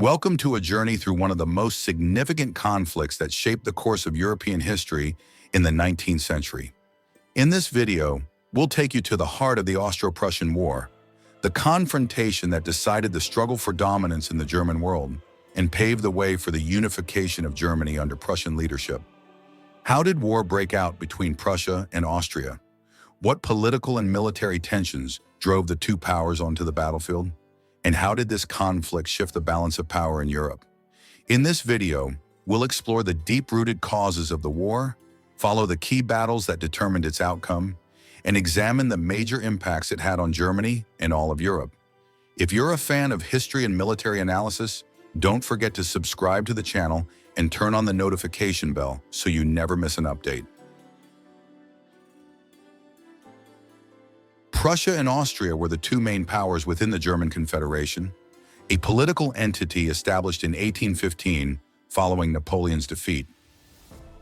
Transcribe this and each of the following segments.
Welcome to a journey through one of the most significant conflicts that shaped the course of European history in the 19th century. In this video, we'll take you to the heart of the Austro-Prussian War, the confrontation that decided the struggle for dominance in the German world and paved the way for the unification of Germany under Prussian leadership. How did war break out between Prussia and Austria? What political and military tensions drove the two powers onto the battlefield? And how did this conflict shift the balance of power in Europe? In this video, we'll explore the deep-rooted causes of the war, follow the key battles that determined its outcome, and examine the major impacts it had on Germany and all of Europe. If you're a fan of history and military analysis, don't forget to subscribe to the channel and turn on the notification bell so you never miss an update. Prussia and Austria were the two main powers within the German Confederation, a political entity established in 1815 following Napoleon's defeat.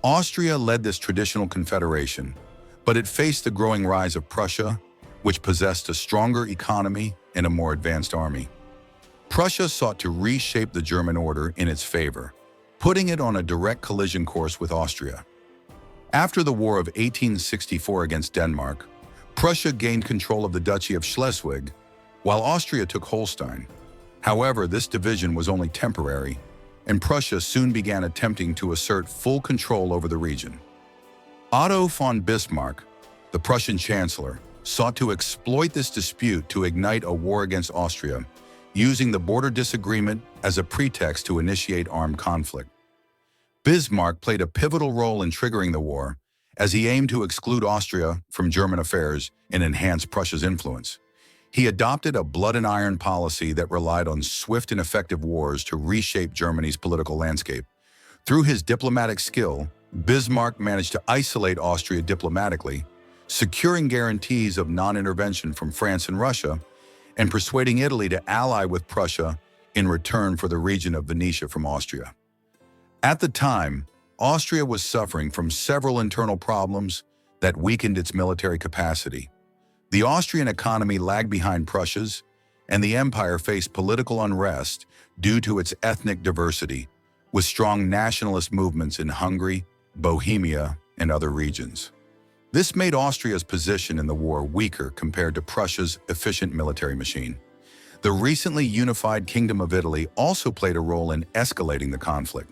Austria led this traditional confederation, but it faced the growing rise of Prussia, which possessed a stronger economy and a more advanced army. Prussia sought to reshape the German order in its favor, putting it on a direct collision course with Austria. After the War of 1864 against Denmark, Prussia gained control of the Duchy of Schleswig, while Austria took Holstein. However, this division was only temporary, and Prussia soon began attempting to assert full control over the region. Otto von Bismarck, the Prussian chancellor, sought to exploit this dispute to ignite a war against Austria, using the border disagreement as a pretext to initiate armed conflict. Bismarck played a pivotal role in triggering the war, as he aimed to exclude Austria from German affairs and enhance Prussia's influence. He adopted a blood and iron policy that relied on swift and effective wars to reshape Germany's political landscape. Through his diplomatic skill, Bismarck managed to isolate Austria diplomatically, securing guarantees of non-intervention from France and Russia, and persuading Italy to ally with Prussia in return for the region of Venetia from Austria. At the time, Austria was suffering from several internal problems that weakened its military capacity. The Austrian economy lagged behind Prussia's, and the empire faced political unrest due to its ethnic diversity, with strong nationalist movements in Hungary, Bohemia, and other regions. This made Austria's position in the war weaker compared to Prussia's efficient military machine. The recently unified Kingdom of Italy also played a role in escalating the conflict.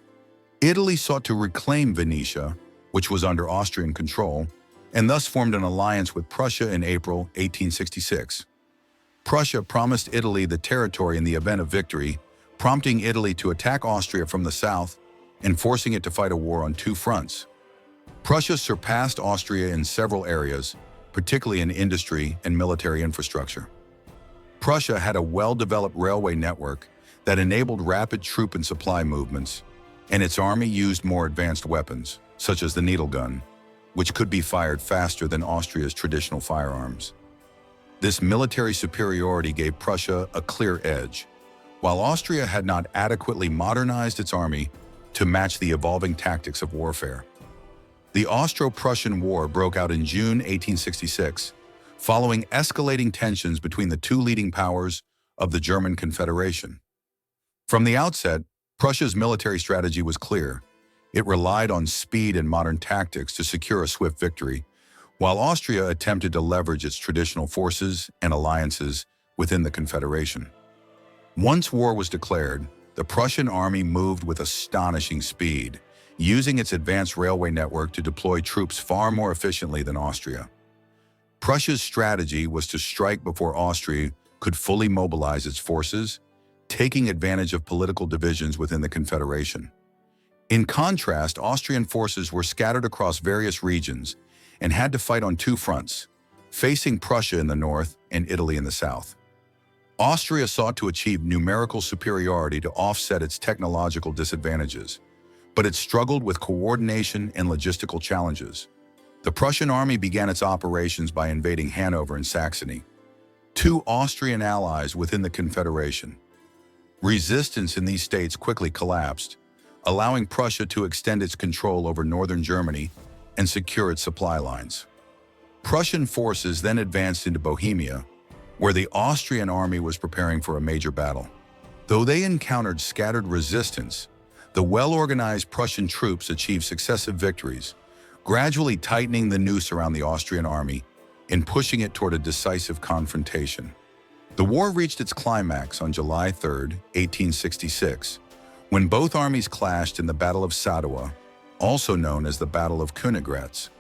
Italy sought to reclaim Venetia, which was under Austrian control, and thus formed an alliance with Prussia in April 1866. Prussia promised Italy the territory in the event of victory, prompting Italy to attack Austria from the south and forcing it to fight a war on two fronts. Prussia surpassed Austria in several areas, particularly in industry and military infrastructure. Prussia had a well-developed railway network that enabled rapid troop and supply movements, and its army used more advanced weapons, such as the needle gun, which could be fired faster than Austria's traditional firearms. This military superiority gave Prussia a clear edge, while Austria had not adequately modernized its army to match the evolving tactics of warfare. The Austro-Prussian War broke out in June 1866, following escalating tensions between the two leading powers of the German Confederation. From the outset, Prussia's military strategy was clear. It relied on speed and modern tactics to secure a swift victory, while Austria attempted to leverage its traditional forces and alliances within the Confederation. Once war was declared, the Prussian army moved with astonishing speed, using its advanced railway network to deploy troops far more efficiently than Austria. Prussia's strategy was to strike before Austria could fully mobilize its forces, taking advantage of political divisions within the Confederation. In contrast, Austrian forces were scattered across various regions and had to fight on two fronts, facing Prussia in the north and Italy in the south. Austria sought to achieve numerical superiority to offset its technological disadvantages, but it struggled with coordination and logistical challenges. The Prussian army began its operations by invading Hanover and Saxony, two Austrian allies within the Confederation. Resistance in these states quickly collapsed, allowing Prussia to extend its control over northern Germany and secure its supply lines. Prussian forces then advanced into Bohemia, where the Austrian army was preparing for a major battle. Though they encountered scattered resistance, the well-organized Prussian troops achieved successive victories, gradually tightening the noose around the Austrian army and pushing it toward a decisive confrontation. The war reached its climax on July 3, 1866, when both armies clashed in the Battle of Sadowa, also known as the Battle of Königgrätz.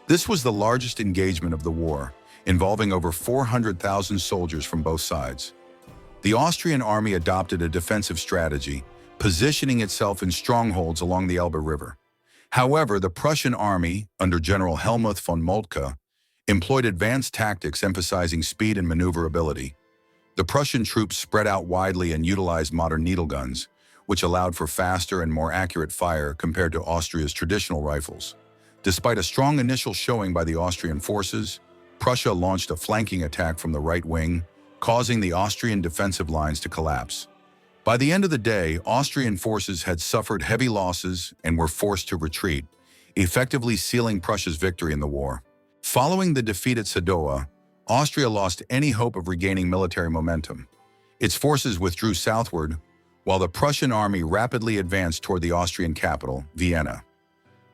This was the largest engagement of the war, involving over 400,000 soldiers from both sides. The Austrian army adopted a defensive strategy, positioning itself in strongholds along the Elbe River. However, the Prussian army, under General Helmuth von Moltke, employed advanced tactics emphasizing speed and maneuverability. The Prussian troops spread out widely and utilized modern needle guns, which allowed for faster and more accurate fire compared to Austria's traditional rifles. Despite a strong initial showing by the Austrian forces, Prussia launched a flanking attack from the right wing, causing the Austrian defensive lines to collapse. By the end of the day, Austrian forces had suffered heavy losses and were forced to retreat, effectively sealing Prussia's victory in the war. Following the defeat at Sadowa, Austria lost any hope of regaining military momentum. Its forces withdrew southward, while the Prussian army rapidly advanced toward the Austrian capital, Vienna.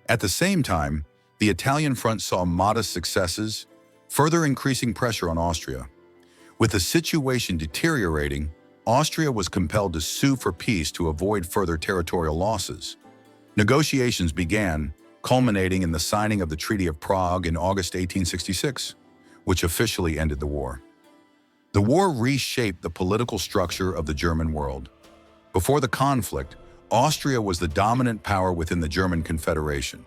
At the same time, the Italian front saw modest successes, further increasing pressure on Austria. With the situation deteriorating, Austria was compelled to sue for peace to avoid further territorial losses. Negotiations began, culminating in the signing of the Treaty of Prague in August 1866, which officially ended the war. The war reshaped the political structure of the German world. Before the conflict, Austria was the dominant power within the German Confederation.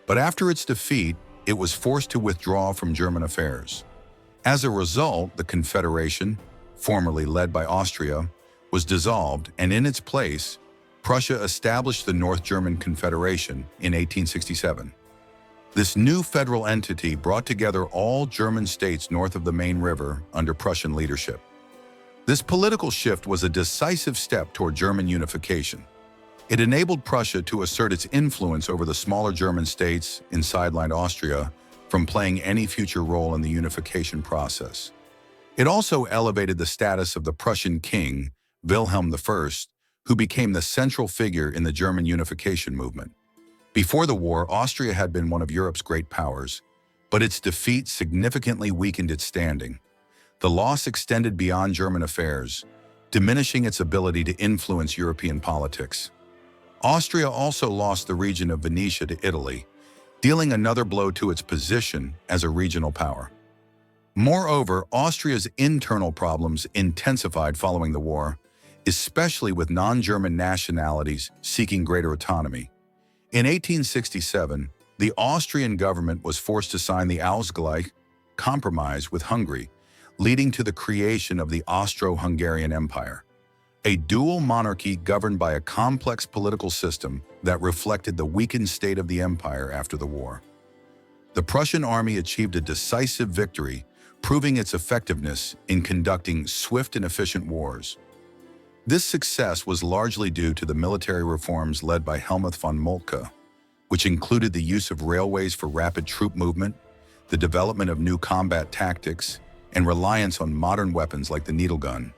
But after its defeat, it was forced to withdraw from German affairs. As a result, the Confederation, formerly led by Austria, was dissolved, and in its place, Prussia established the North German Confederation in 1867. This new federal entity brought together all German states north of the Main River under Prussian leadership. This political shift was a decisive step toward German unification. It enabled Prussia to assert its influence over the smaller German states and sidelined Austria from playing any future role in the unification process. It also elevated the status of the Prussian king, Wilhelm I, who became the central figure in the German unification movement. Before the war, Austria had been one of Europe's great powers, but its defeat significantly weakened its standing. The loss extended beyond German affairs, diminishing its ability to influence European politics. Austria also lost the region of Venetia to Italy, dealing another blow to its position as a regional power. Moreover, Austria's internal problems intensified following the war, especially with non-German nationalities seeking greater autonomy. In 1867, the Austrian government was forced to sign the Ausgleich Compromise with Hungary, leading to the creation of the Austro-Hungarian Empire, a dual monarchy governed by a complex political system that reflected the weakened state of the empire after the war. The Prussian army achieved a decisive victory, proving its effectiveness in conducting swift and efficient wars. This success was largely due to the military reforms led by Helmuth von Moltke, which included the use of railways for rapid troop movement, the development of new combat tactics, and reliance on modern weapons like the needle gun,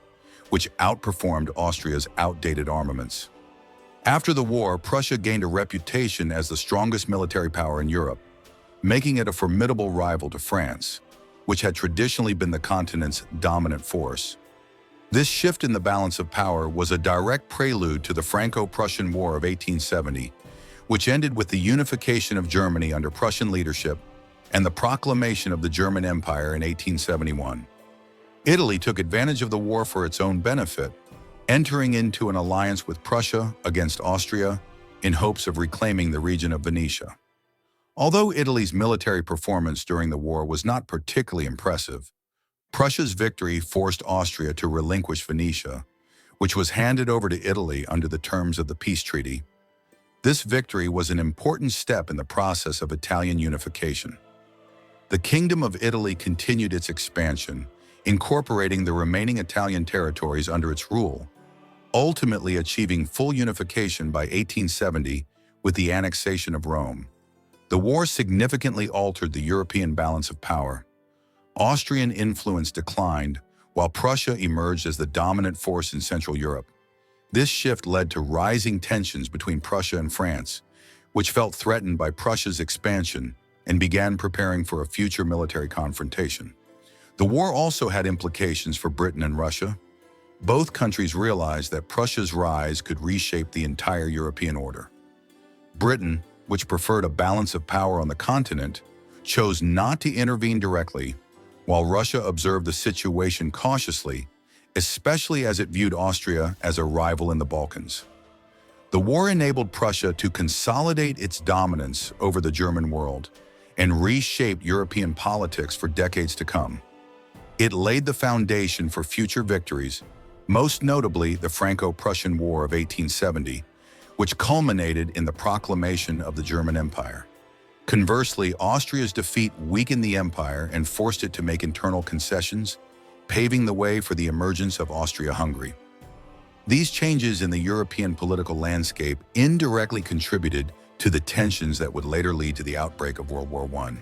which outperformed Austria's outdated armaments. After the war, Prussia gained a reputation as the strongest military power in Europe, making it a formidable rival to France, which had traditionally been the continent's dominant force. This shift in the balance of power was a direct prelude to the Franco-Prussian War of 1870, which ended with the unification of Germany under Prussian leadership and the proclamation of the German Empire in 1871. Italy took advantage of the war for its own benefit, entering into an alliance with Prussia against Austria in hopes of reclaiming the region of Venetia. Although Italy's military performance during the war was not particularly impressive, Prussia's victory forced Austria to relinquish Venetia, which was handed over to Italy under the terms of the peace treaty. This victory was an important step in the process of Italian unification. The Kingdom of Italy continued its expansion, incorporating the remaining Italian territories under its rule, ultimately achieving full unification by 1870 with the annexation of Rome. The war significantly altered the European balance of power. Austrian influence declined, while Prussia emerged as the dominant force in Central Europe. This shift led to rising tensions between Prussia and France, which felt threatened by Prussia's expansion and began preparing for a future military confrontation. The war also had implications for Britain and Russia. Both countries realized that Prussia's rise could reshape the entire European order. Britain, which preferred a balance of power on the continent, chose not to intervene directly, while Russia observed the situation cautiously, especially as it viewed Austria as a rival in the Balkans. The war enabled Prussia to consolidate its dominance over the German world and reshaped European politics for decades to come. It laid the foundation for future victories, most notably the Franco-Prussian War of 1870, which culminated in the proclamation of the German Empire. Conversely, Austria's defeat weakened the empire and forced it to make internal concessions, paving the way for the emergence of Austria-Hungary. These changes in the European political landscape indirectly contributed to the tensions that would later lead to the outbreak of World War I.